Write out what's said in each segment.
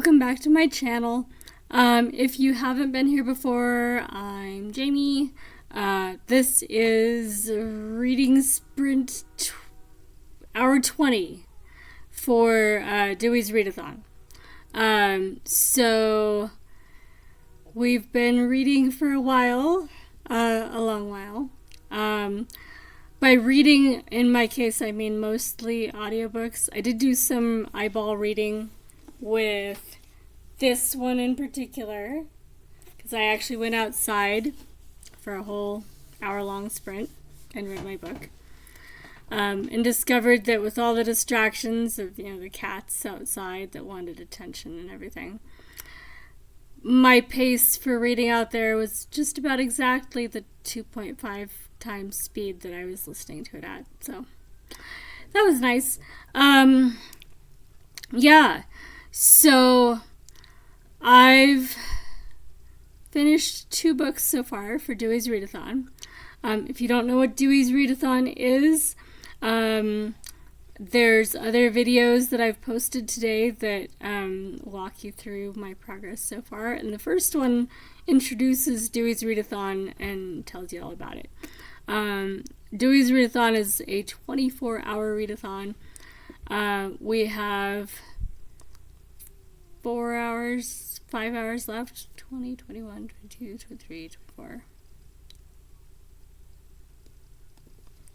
welcome back to my channel. If you haven't been here before, I'm Jamie. This is reading sprint hour 20 for Dewey's Readathon. So we've been reading for a while, a long while. By reading, in my case, I mean mostly audiobooks. I did do some eyeball reading with this one in particular, because I actually went outside for a whole hour-long sprint and read my book. And discovered that with all the distractions of, the cats outside that wanted attention and everything, my pace for reading out there was just about exactly the 2.5 times speed that I was listening to it at. So that was nice. So I've finished 2 books so far for Dewey's Readathon. If you don't know what Dewey's Readathon is, there's other videos that I've posted today that walk you through my progress so far. And the first one introduces Dewey's Readathon and tells you all about it. Dewey's Readathon is a 24-hour readathon. We have 5 hours left. 20, 21, 22, 23, 24.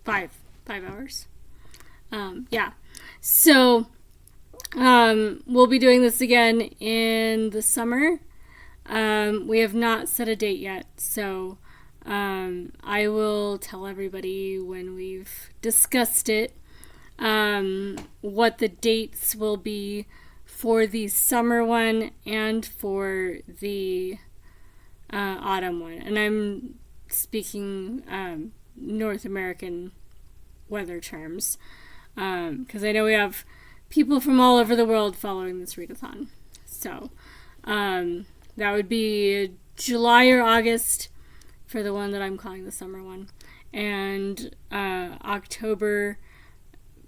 5 hours. So we'll be doing this again in the summer. We have not set a date yet, so I will tell everybody when we've discussed it what the dates will be for the summer one and for the autumn one. And I'm speaking North American weather terms, because I know we have people from all over the world following this readathon. So that would be July or August for the one that I'm calling the summer one, and October,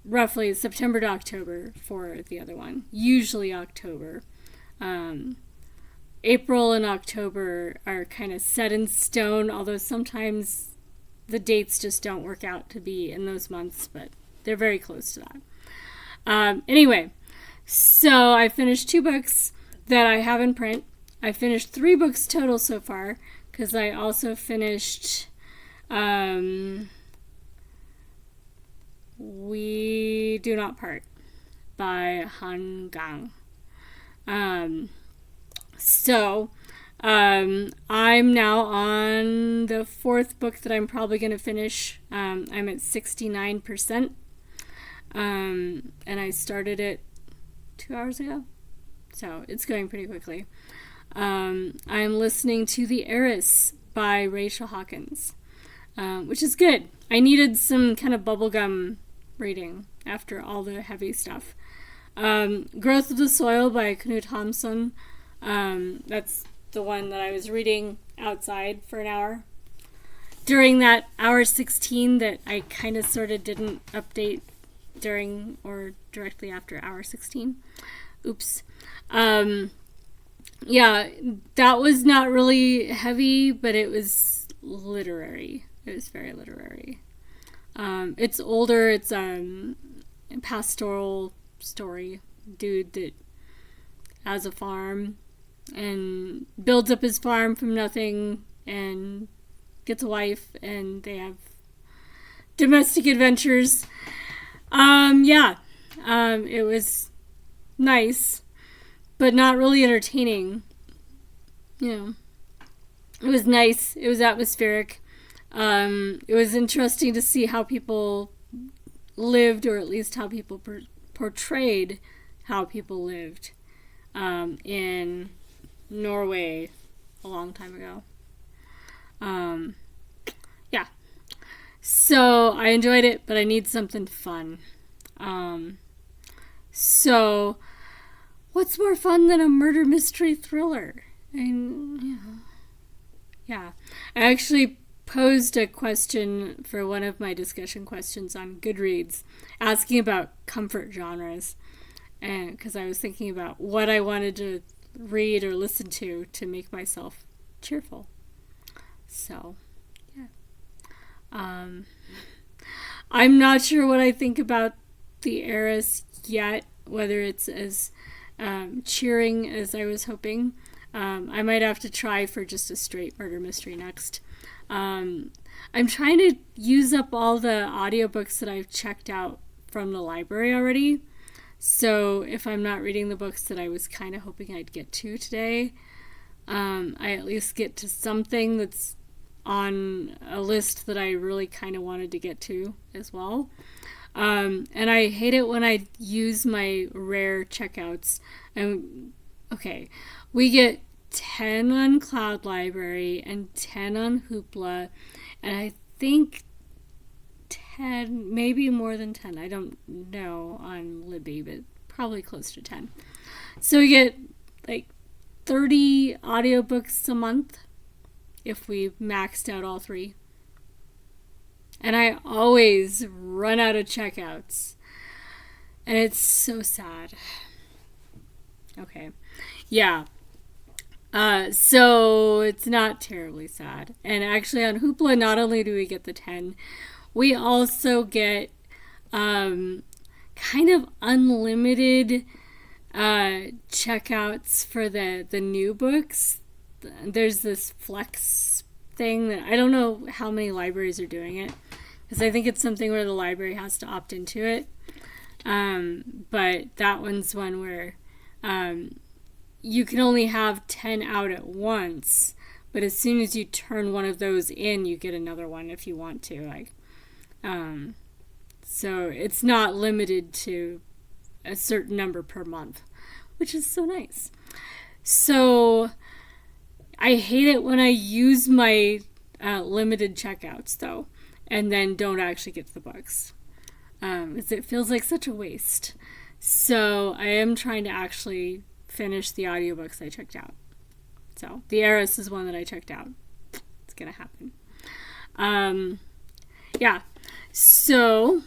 roughly September to October for the other one. Usually October. April and October are kind of set in stone, although sometimes the dates just don't work out to be in those months, but they're very close to that. Anyway, so I finished 2 books that I have in print. I finished 3 books total so far, because I also finished We Do Not Part by Han Gang. I'm now on the 4th book that I'm probably going to finish. I'm at 69%. And I started it 2 hours ago. So it's going pretty quickly. I'm listening to The Heiress by Hawkins, which is good. I needed some kind of bubblegum reading after all the heavy stuff. Growth of the Soil by Knut Hamsun. That's the one that I was reading outside for an hour. During that hour 16 that I kind of sort of didn't update during or directly after hour 16. Oops. That was not really heavy, but it was literary. It was very literary. It's older. It's a pastoral story. Dude that has a farm and builds up his farm from nothing and gets a wife, and they have domestic adventures. It was nice, but not really entertaining. It was nice. It was atmospheric. It was interesting to see how people lived, or at least how people portrayed how people lived in Norway a long time ago. So I enjoyed it, but I need something fun. So what's more fun than a murder mystery thriller? I actually posed a question for one of my discussion questions on Goodreads asking about comfort genres. and because I was thinking about what I wanted to read or listen to make myself cheerful. So, yeah. I'm not sure what I think about the Heiress yet, whether it's as cheering as I was hoping. I might have to try for just a straight murder mystery next. I'm trying to use up all the audiobooks that I've checked out from the library already. So if I'm not reading the books that I was kind of hoping I'd get to today, I at least get to something that's on a list that I really kind of wanted to get to as well. And I hate it when I use my rare checkouts. And okay, we get 10 on Cloud Library and 10 on Hoopla, and I think 10, maybe more than 10. I don't know on Libby, but probably close to 10. So we get like 30 audiobooks a month if we maxed out all 3. And I always run out of checkouts. And it's so sad. Okay. Yeah. So it's not terribly sad. And actually on Hoopla, not only do we get the 10, we also get kind of unlimited checkouts for the new books. There's this flex thing that I don't know how many libraries are doing it, because I think it's something where the library has to opt into it. But that one's one where you can only have 10 out at once, but as soon as you turn one of those in, you get another one if you want to. So it's not limited to a certain number per month, which is so nice. So I hate it when I use my limited checkouts, though, and then don't actually get to the books. Because it feels like such a waste. So I am trying to actually finish the audiobooks I checked out. So the Heiress is one that I checked out. It's going to happen. Yeah. So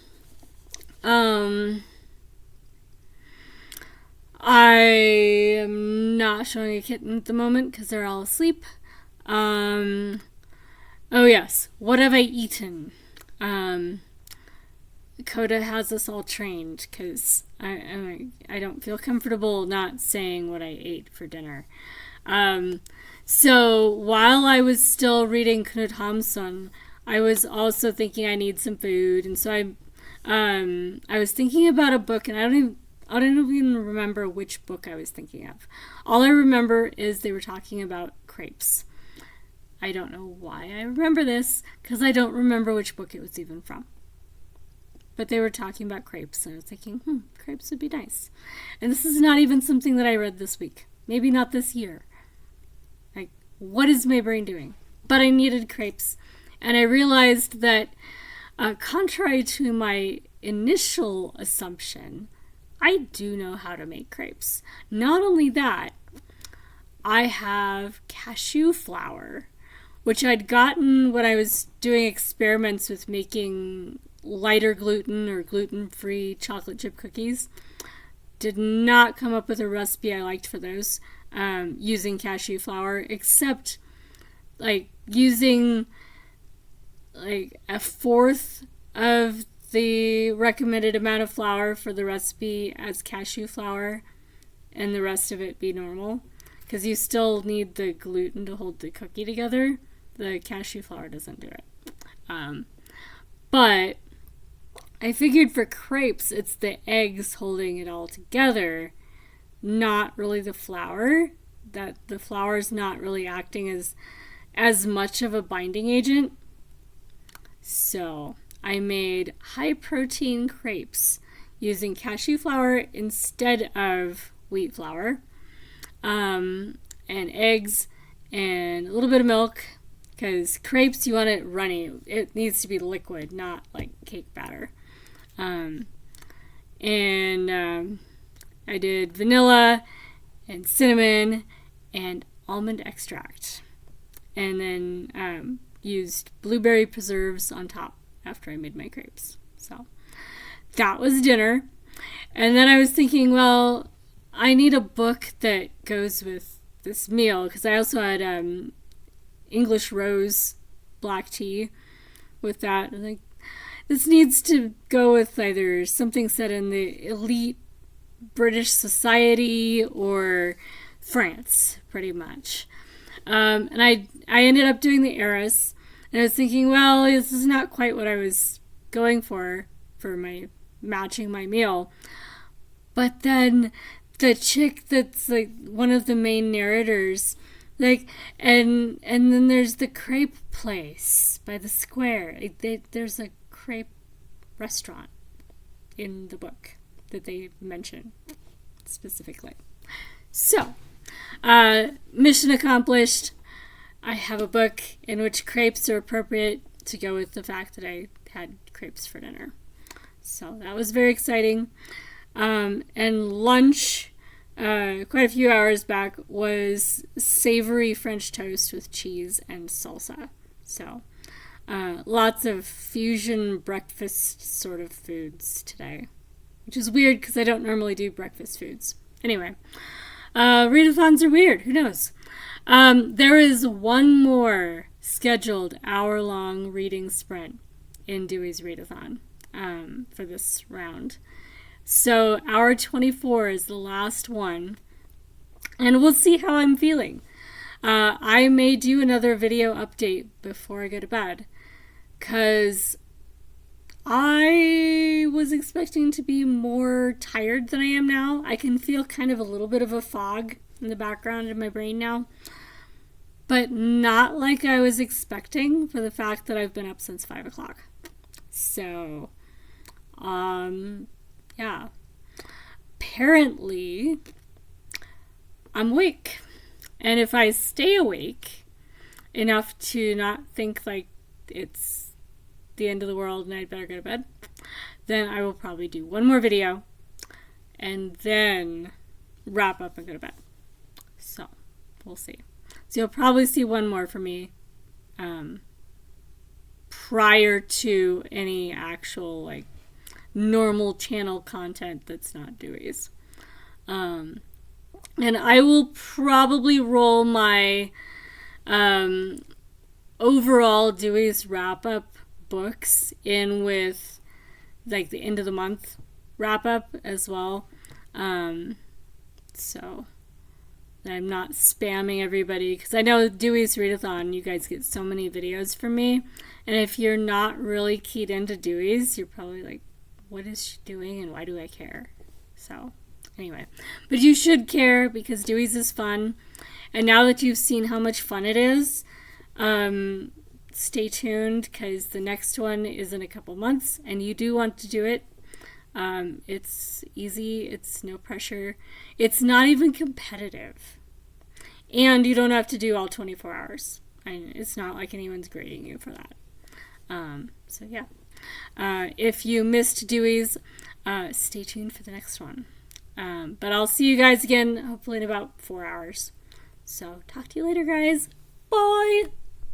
I am not showing a kitten at the moment because they're all asleep. Oh yes, what have I eaten? Coda has us all trained because I don't feel comfortable not saying what I ate for dinner. So while I was still reading Knut Hamsun, I was also thinking I need some food, and so I was thinking about a book, and I don't even remember which book I was thinking of. All I remember is they were talking about crepes. I don't know why I remember this, because I don't remember which book it was even from. But they were talking about crepes, and I was thinking, crepes would be nice. And this is not even something that I read this week. Maybe not this year. Like, what is my brain doing? But I needed crepes. And I realized that, contrary to my initial assumption, I do know how to make crepes. Not only that, I have cashew flour, which I'd gotten when I was doing experiments with making lighter gluten or gluten-free chocolate chip cookies. Did not come up with a recipe I liked for those using cashew flour, except like using like a fourth of the recommended amount of flour for the recipe as cashew flour and the rest of it be normal, because you still need the gluten to hold the cookie together. The cashew flour doesn't do it. But I figured for crepes, it's the eggs holding it all together, not really the flour. That the flour is not really acting as much of a binding agent. So I made high protein crepes using cashew flour instead of wheat flour, and eggs and a little bit of milk, because crepes, you want it runny. It needs to be liquid, not like cake batter. I did vanilla and cinnamon and almond extract, and then used blueberry preserves on top after I made my crepes. So that was dinner. And then I was thinking, well, I need a book that goes with this meal, because I also had English rose black tea with that. And like, this needs to go with either something set in the elite British society or France, pretty much. And I ended up doing the Heiress, and I was thinking, well, this is not quite what I was going for my matching my meal. But then the chick that's like one of the main narrators, like, and then there's the crepe place by the square. There's a crepe restaurant in the book that they mention specifically. So, mission accomplished. I have a book in which crepes are appropriate to go with the fact that I had crepes for dinner. So that was very exciting. And lunch, quite a few hours back, was savory French toast with cheese and salsa. So lots of fusion breakfast sort of foods today, which is weird because I don't normally do breakfast foods. Anyway, readathons are weird. Who knows? There is one more scheduled hour-long reading sprint in Dewey's readathon for this round. So hour 24 is the last one, and we'll see how I'm feeling. I may do another video update before I go to bed, because I was expecting to be more tired than I am now. I can feel kind of a little bit of a fog in the background of my brain now, but not like I was expecting for the fact that I've been up since 5 o'clock. So, yeah. Apparently, I'm awake. And if I stay awake enough to not think like it's the end of the world and I'd better go to bed, then I will probably do one more video and then wrap up and go to bed. So, we'll see. So you'll probably see one more from me prior to any actual like normal channel content that's not Dewey's. And I will probably roll my overall Dewey's wrap-up books in with like the end of the month wrap-up as well. So that I'm not spamming everybody, because I know Dewey's readathon, you guys get so many videos from me, and if you're not really keyed into Dewey's, you're probably like, what is she doing and why do I care? So anyway, but you should care because Dewey's is fun. And now that you've seen how much fun it is, stay tuned, because the next one is in a couple months and you do want to do it. It's easy. It's no pressure. It's not even competitive. And you don't have to do all 24 hours. It's not like anyone's grading you for that. So yeah. If you missed Dewey's, stay tuned for the next one. But I'll see you guys again, hopefully in about 4 hours. So talk to you later, guys. Bye!